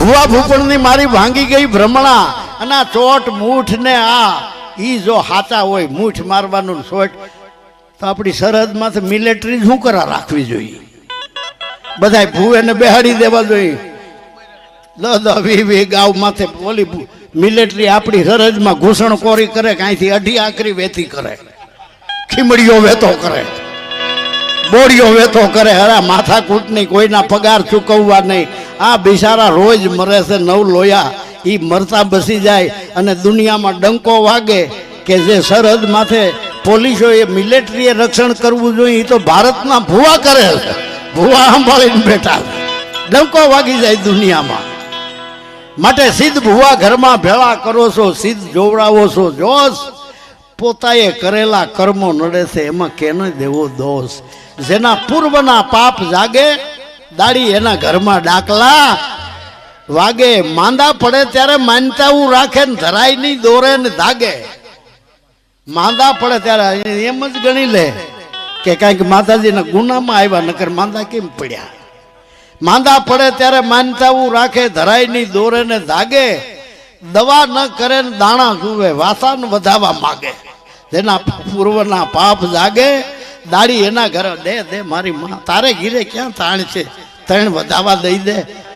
ભુવા ભૂપણની મારી ભાંગી ગઈ ભ્રમણા અને આ ચોટ મૂઠ ને આ ઈ જો હાચા હોય મૂઠ મારવાનું શોટ તો આપણી સરહદમાંથી મિલિટરી શું કરા રાખવી જોઈએ બધાય ભુવેને બેહાડી દેવા જોઈએ 10-20 ગાવ માથે બોલી મિલિટરી આપણી સરહદમાં ઘૂસણખોરી કરે કાંઈથી અઢી આકરી વેતી કરે ખીમડીઓ વેતો કરે બોડીઓ વેતો કરે હરા માથાકૂટ નહીં કોઈના પગાર ચૂકવવા નહીં આ બિચારા રોજ મરે છે નવ લોયા એ મરતા બસી જાય અને દુનિયામાં ડંકો વાગે કે જે સરહદ માથે પોલીસોએ મિલિટરીએ રક્ષણ કરવું જોઈએ એ તો ભારતના ભુવા કરે છે ભુવા સંભાળીને બેઠા ડંકો વાગી જાય દુનિયામાં માટે સિદ્ધ ભુવા ઘરમાં ભેળા કરો છો સિદ્ધ જોવડાવો છો જોશ પોતાએ કરેલા કર્મો નડે છે એમાં કેનો દેવો દોષ જેના પૂર્વના પાપ જાગે દાડી એના ઘરમાં ડાકલા વાગે માંદા પડે ત્યારે માનતાવું રાખે ને ધરાય નહીં દોરે ને ધાગે માંદા પડે ત્યારે એમ જ ગણી લે કે કાંઈક માતાજીના ગુનામાં આવ્યા નકર માંદા કેમ પડ્યા માંદા પડે ત્યારે માનતાવું રાખે ધરાય નહીં દોરે ને ધાગે દવા ન કરે ને દાણા જુએ વાસા ને વધાવવા માગે જેના પૂર્વના પાપ જાગે દાડી એના ઘરે દે મારી માં તારે ઘીરે ક્યાં તાણ છે તણ વધાવા દઈ દે